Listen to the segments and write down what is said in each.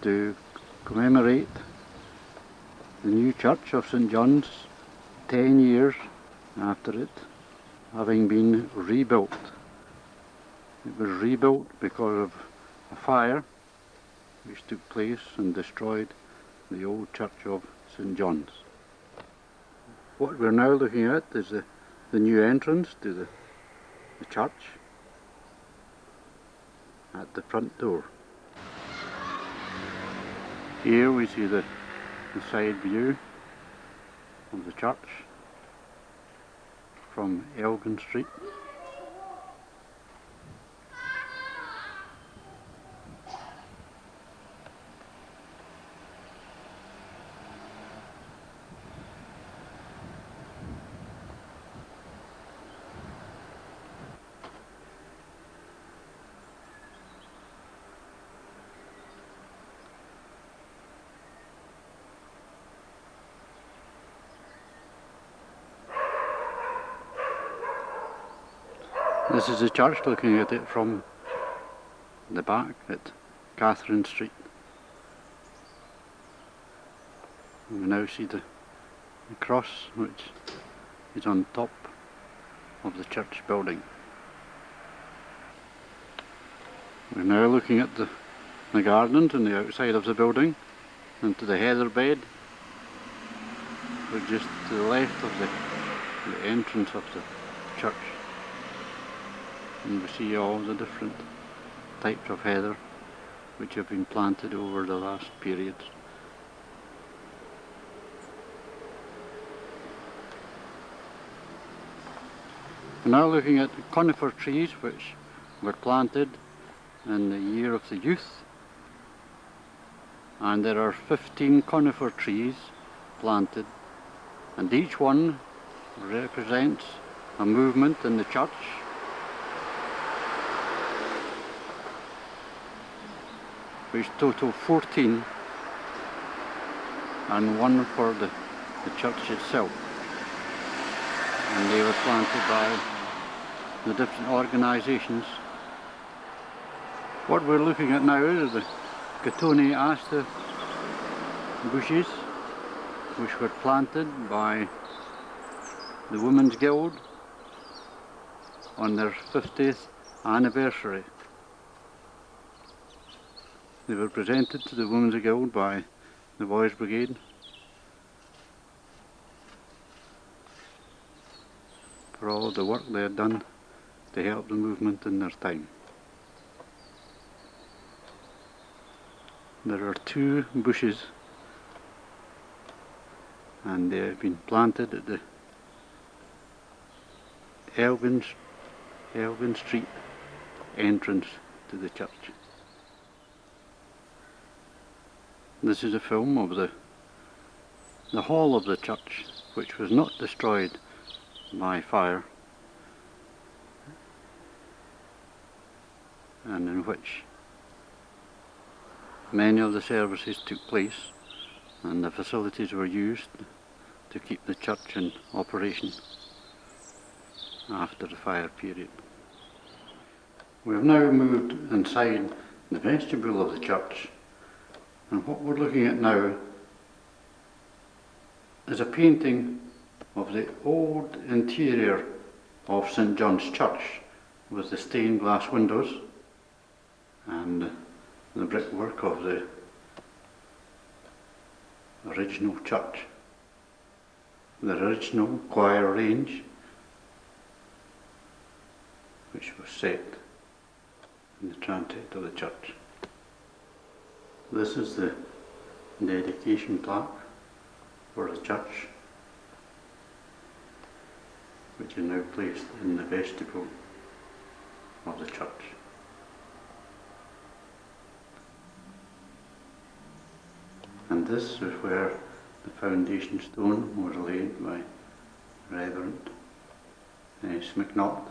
to commemorate the new church of St John's 10 years after it having been rebuilt. It was rebuilt because of a fire which took place and destroyed the old church of St John's. What we're now looking at is the new entrance to the church at the front door. Here we see the side view of the church from Elgin Street. This is the church, looking at it from the back at Catherine Street. And we now see the cross which is on top of the church building. We're now looking at the garden on the outside of the building and to the heather bed. We're just to the left of the entrance of the church. And we see all the different types of heather which have been planted over the last periods. We're now looking at conifer trees which were planted in the year of the youth, and there are 15 conifer trees planted, and each one represents a movement in the church. Which total 14, and one for the church itself. And they were planted by the different organisations. What we're looking at now is the Cotonou Aster bushes, which were planted by the Women's Guild on their 50th anniversary. They were presented to the Women's Guild by the Boys Brigade for all the work they had done to help the movement in their time. There are 2 bushes, and they have been planted at the Elgin Street entrance to the church. This is a film of the hall of the church, which was not destroyed by fire, and in which many of the services took place, and the facilities were used to keep the church in operation after the fire period. We have now moved inside the vestibule of the church. And what we're looking at now is a painting of the old interior of St John's Church with the stained glass windows and the brickwork of the original church, the original choir range which was set in the transept of the church. This is the dedication plaque for the church, which is now placed in the vestibule of the church. And this is where the foundation stone was laid by Reverend McNaught.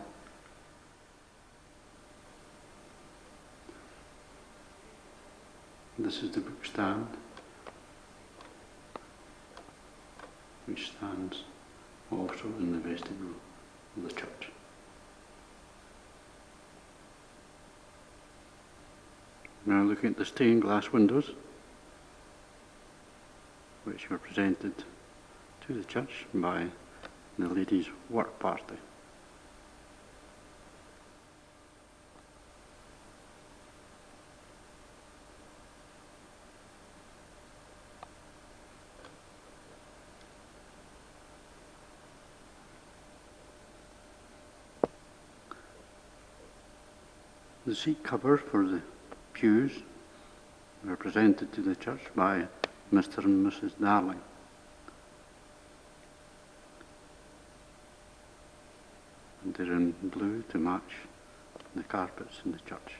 This is the book stand, which stands also in the vestibule of the church. Now looking at the stained glass windows which were presented to the church by the ladies' work party. The seat cover for the pews were presented to the church by Mr. and Mrs. Darling. And they're in blue to match the carpets in the church.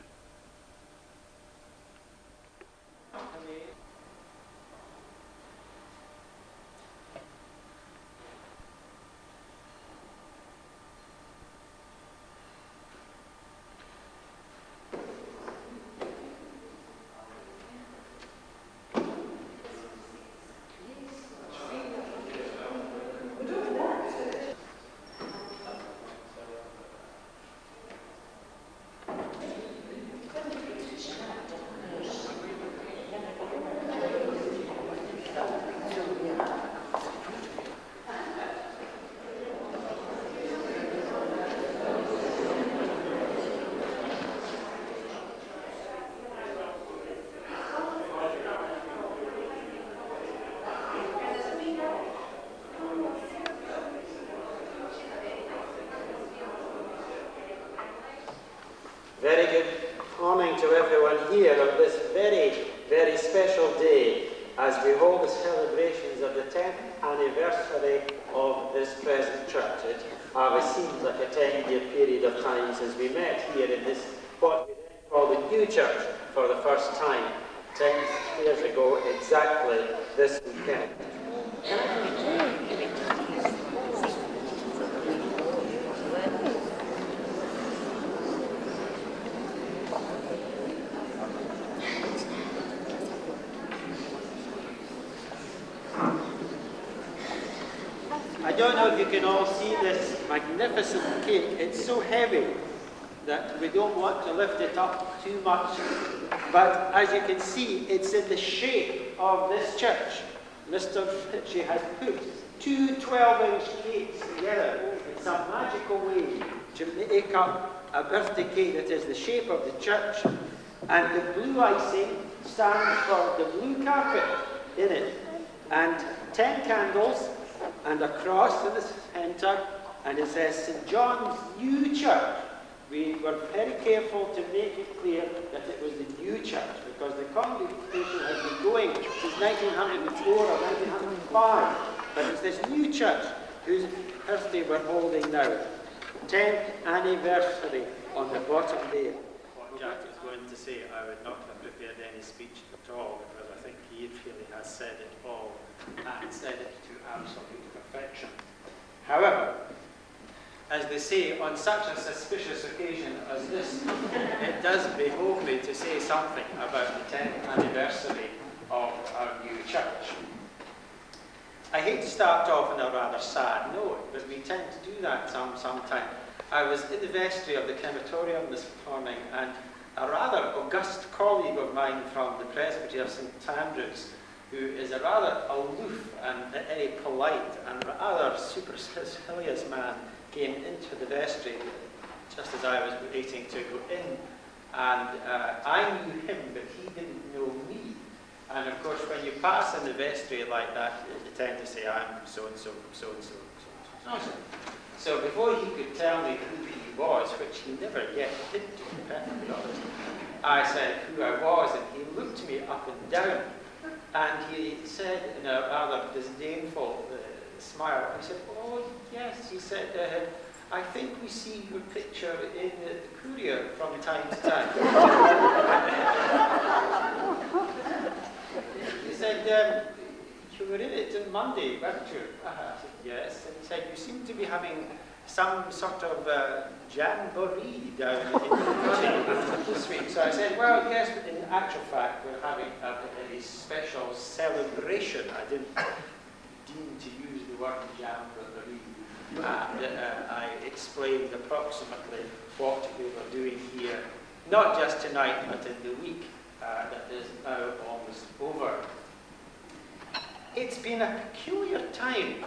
Very good morning to everyone here on this very, very special day as we hold the celebrations of the 10th anniversary of this present church. It seems like a 10-year period of time since we met here in this, what we then call the new church for the first time, 10 years ago, exactly this weekend. I don't know if you can all see this magnificent cake. It's so heavy that we don't want to lift it up too much. But as you can see, it's in the shape of this church. Mr. Ritchie has put two 12-inch cakes together in some magical way to make up a birthday cake that is the shape of the church. And the blue icing stands for the blue carpet in it. And 10 candles and a cross in the centre, and it says St. John's New Church. We were very careful to make it clear that it was the new church, because the congregation has been going since 1904 or 1905. But it's this new church whose birthday we're holding now. 10th anniversary on the bottom there. What Jack is going to say, I would not have prepared any speech at all, because I think he really has said it all, and said it to absolute perfection. However, as they say, on such a suspicious occasion as this, it does behove me to say something about the 10th anniversary of our new church. I hate to start off on a rather sad note, but we tend to do that sometime. I was in the vestry of the crematorium this morning, and a rather august colleague of mine from the Presbytery of St. Andrews, who is a rather aloof and very polite and rather supercilious man, came into the vestry just as I was waiting to go in. And I knew him, but he didn't know me. And of course, when you pass in the vestry like that, you tend to say, I'm so-and-so, so-and-so, so-and-so. So before he could tell me who he was, which he never yet did, to be perfectly honest, I said who I was, and he looked me up and down. And he said in a rather disdainful smile, he said, oh yes, he said, I think we see your picture in the Courier from time to time. He said, you were in it on Monday, weren't you? I said, yes. And he said, you seem to be having some sort of jamboree down in the this week. So I said, well, yes, but in actual fact, we're having a special celebration. I didn't deem to use the word jamboree. I explained approximately what we were doing here, not just tonight, but in the week that is now almost over. it's been a peculiar time,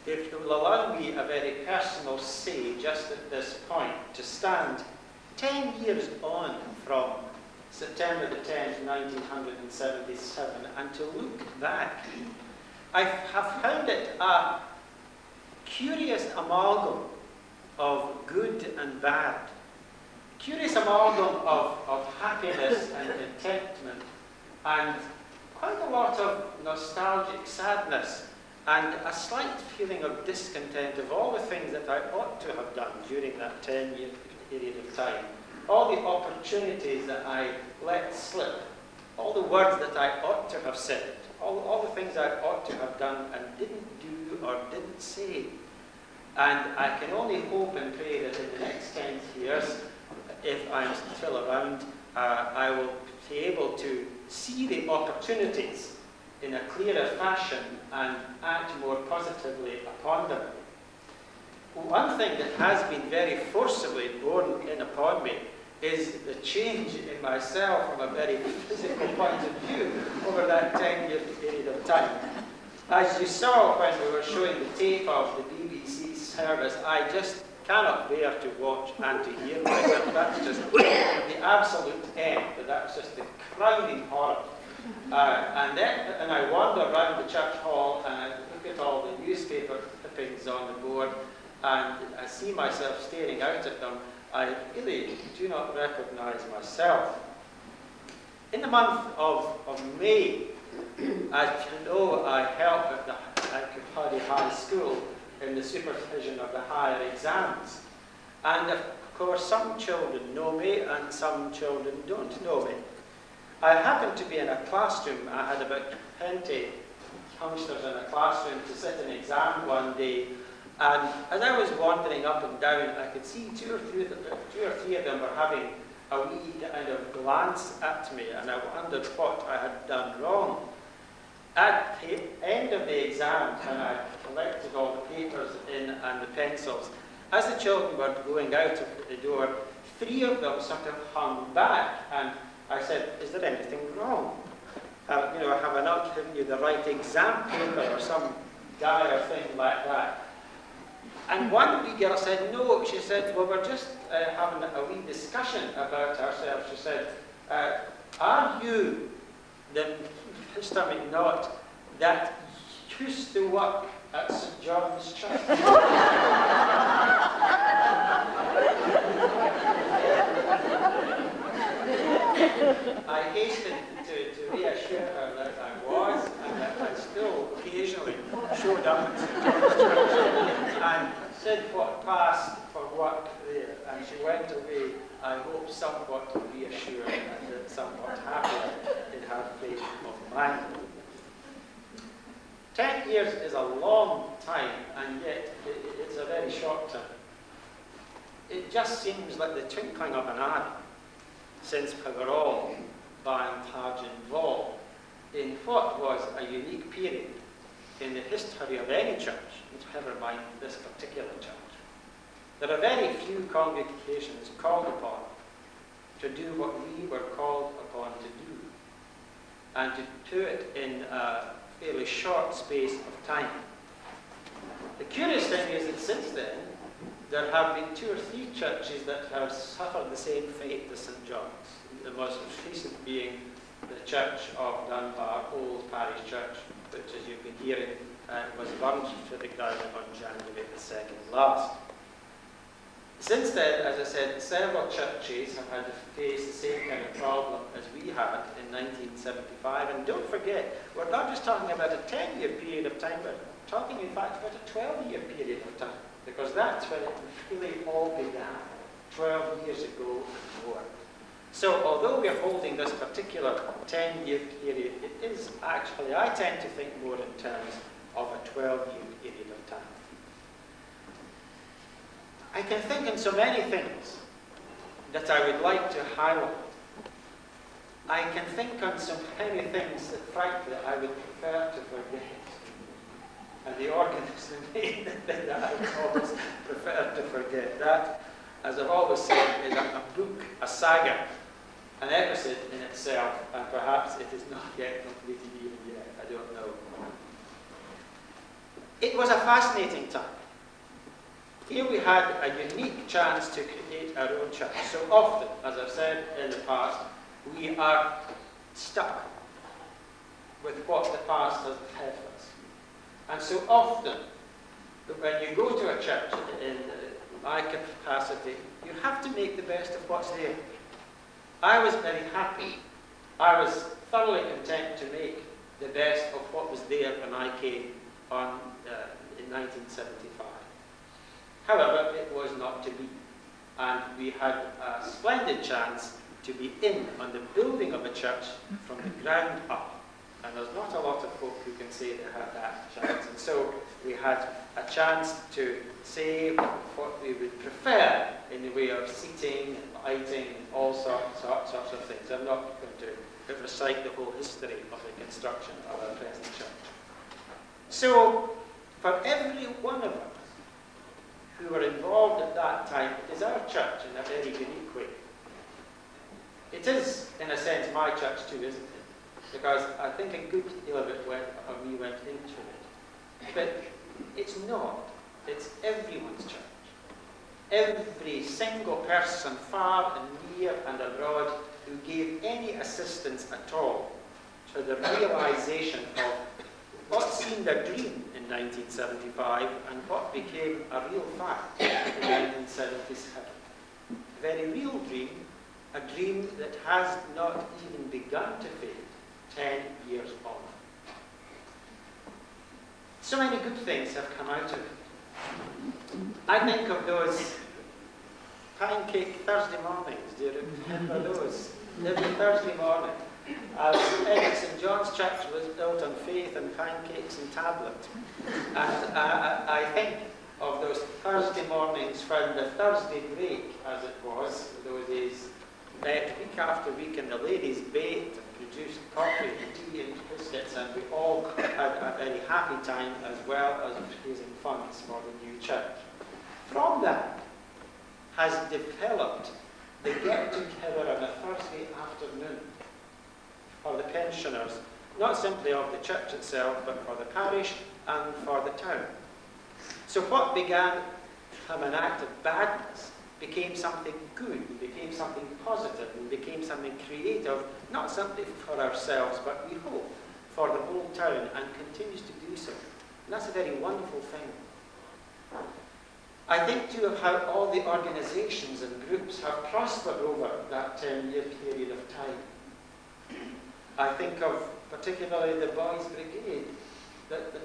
if you will allow me a very personal say just at this point, to stand 10 years on from September the 10th, 1977, and to look back. I have found it a curious amalgam of good and bad. Curious amalgam of happiness and contentment, and quite a lot of nostalgic sadness, and a slight feeling of discontent of all the things that I ought to have done during that 10-year period of time. All the opportunities that I let slip, all the words that I ought to have said, all the things I ought to have done and didn't do or didn't say. And I can only hope and pray that in the next 10 years, if I'm still around, I will be able to see the opportunities in a clearer fashion and act more positively upon them. One thing that has been very forcibly borne in upon me is the change in myself from a very physical point of view over that 10-year period of time. As you saw when we were showing the tape of the BBC service, I just cannot bear to watch and to hear myself. That's just the absolute end, but that's just the crowning horror. And I wander around the church hall and I look at all the newspaper clippings on the board, and I see myself staring out at them. I really do not recognise myself. In the month of May, as you know, I help at Parish High School in the supervision of the higher exams. And of course, some children know me and some children don't know me. I happened to be in a classroom. I had about 20 youngsters in a classroom to sit an exam one day. And as I was wandering up and down, I could see two or three of them were having a wee kind of glance at me, and I wondered what I had done wrong. At the end of the exam, when I collected all the papers in and the pencils, as the children were going out of the door, 3 of them sort of hung back, and I said, "Is there anything wrong? Have I not given you the right exam paper," or some dire thing like that? And one wee girl said, "No," she said, "well, we're just having a wee discussion about ourselves." She said, "Are you the Mr. McNaught that used to work at St. John's Church?" I hastened to reassure her that I was, and that I still occasionally showed up at St. John's Church, and said what passed for work there, and she went away, I hope, somewhat reassured and somewhat happier in her faith of mine. 10 years is a long time, and yet it's a very short time. It just seems like the twinkling of an eye since we were all, by and large, involved in what was a unique period in the history of any church, never mind this particular church. There are very few congregations called upon to do what we were called upon to do, and to do it in a fairly short space of time. The curious thing is that since then, there have been 2 or 3 churches that have suffered the same fate as St. John's, the most recent being the Church of Dunbar, Old Parish Church, which, as you've been hearing, was burned to the ground on January the 2nd last. Since then, as I said, several churches have had to face the same kind of problem as we had in 1975. And don't forget, we're not just talking about a 10-year period of time, but we're talking, in fact, about a 12-year period of time, because that's when it really all began, 12 years ago and more. So although we're holding this particular 10-year period, it is actually, I tend to think more in terms of a 12-year period of time. I can think in so many things that I would like to highlight. I can think on so many things that, frankly, I would prefer to forget. And the organ is the main thing that I would always prefer to forget. That, as I've always said, is a book, a saga, an episode in itself, and perhaps it is not yet completed even yet. I don't know. It was a fascinating time. Here we had a unique chance to create our own church. So often, as I've said in the past, we are stuck with what the past has left us. And so often, when you go to a church in my capacity, you have to make the best of what's there. I was very happy. I was thoroughly content to make the best of what was there when I came on in 1975. However, it was not to be. And we had a splendid chance to be in on the building of a church from the ground up. And there's not a lot of folk who can say they had that chance. And so we had a chance to say what we would prefer in the way of seating and lighting and all sorts of things. I'm not going to recite the whole history of the construction of our present church. So, for every one of us who were involved at that time, it is our church in a very unique way. It is, in a sense, my church too, isn't it? Because I think a good deal of it went into it. But it's not. It's everyone's church. Every single person, far and near and abroad, who gave any assistance at all to the realization of what seemed a dream in 1975 and what became a real fact in 1977. A very real dream, a dream that has not even begun to fade 10 years on. So many good things have come out of it. I think of those pancake Thursday mornings. Do you remember those? Every Thursday morning. As St. John's Church was built on faith and pancakes and tablet. And I think of those Thursday mornings when the Thursday break, as it was, those days, week after week, and the ladies baked and produced coffee and tea and biscuits, and we all had a very happy time, as well as raising funds for the new church. From that has developed the get-together on a Thursday afternoon for the pensioners, not simply of the church itself, but for the parish and for the town. So what began from an act of badness became something good, became something positive, and became something creative, not simply for ourselves, but we hope for the whole town, and continues to do so. And that's a very wonderful thing. I think too of how all the organisations and groups have prospered over that 10-year period of time. I think of particularly the Boys' Brigade, that the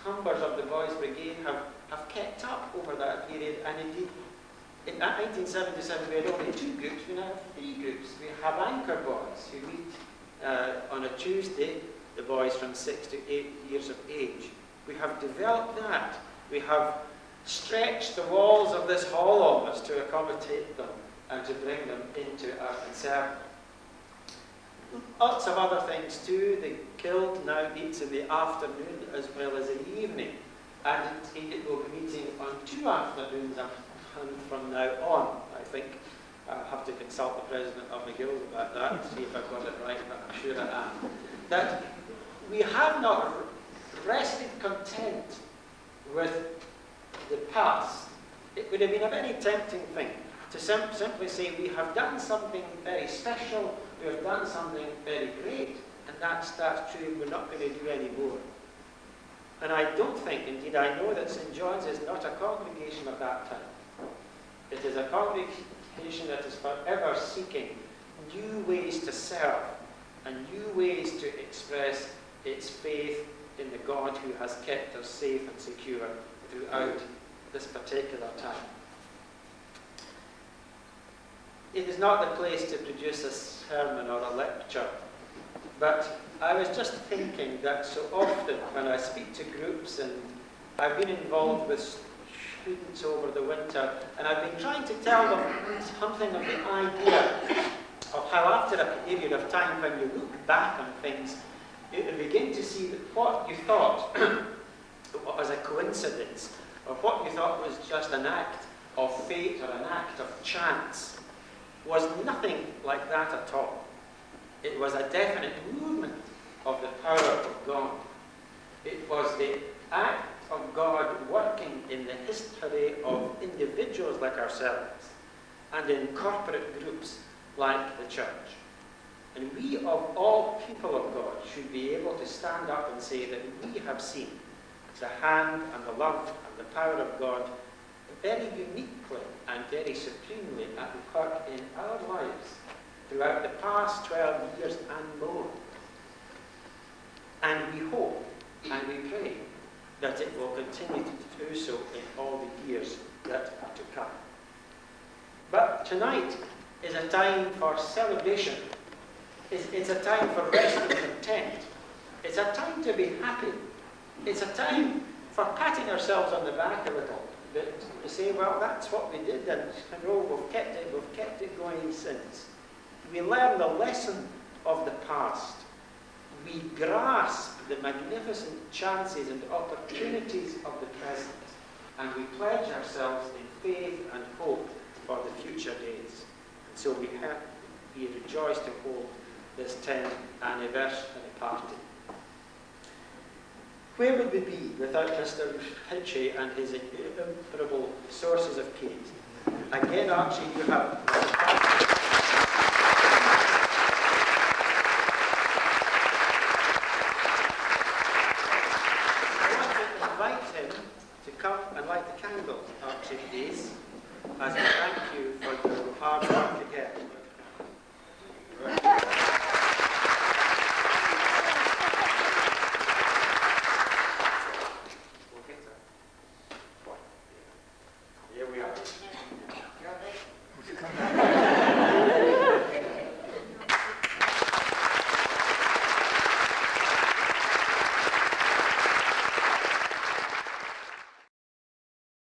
members of the Boys' Brigade have kept up over that period, and indeed, in 1977 we had only 2 groups, we now have 3 groups. We have anchor boys who meet on a Tuesday, the boys from 6 to 8 years of age. We have developed that. We have stretched the walls of this hall almost to accommodate them and to bring them into our concern. Lots of other things too. The Guild now meets in the afternoon as well as in the evening, and indeed it will be meeting on 2 afternoons from now on. I think I'll have to consult the president of the Guild about that and see if I've got it right, but I'm sure I am. That we have not rested content with the past. It would have been a very tempting thing to simply say we have done something very special, we have done something very great, and that's true, we're not going to do any more. And I don't think, indeed I know that St. John's is not a congregation of that time. It is a congregation that is forever seeking new ways to serve and new ways to express its faith in the God who has kept us safe and secure throughout this particular time. It is not the place to produce a sermon or a lecture, but I was just thinking that so often when I speak to groups, and I've been involved with students over the winter, and I've been trying to tell them something of the idea of how after a period of time when you look back on things, you begin to see that what you thought was a coincidence, or what you thought was just an act of fate or an act of chance, was nothing like that at all. It was a definite movement of the power of God. It was the act of God working in the history of individuals like ourselves and in corporate groups like the church. And we, of all people of God, should be able to stand up and say that we have seen the hand and the love and the power of God very uniquely and very supremely at work in our lives throughout the past 12 years and more. And we hope and we pray that it will continue to do so in all the years that are to come. But tonight is a time for celebration. It's a time for rest and content. It's a time to be happy. It's a time for patting ourselves on the back a little bit to say, well, that's what we did, and we've kept it going since. We learn the lesson of the past. We grasp the magnificent chances and opportunities of the present, and we pledge ourselves in faith and hope for the future days. And so we rejoice to hold this 10th anniversary party. Where would we be without Mr. Hitchie and his incomparable sources of Kate? Again, Archie, you have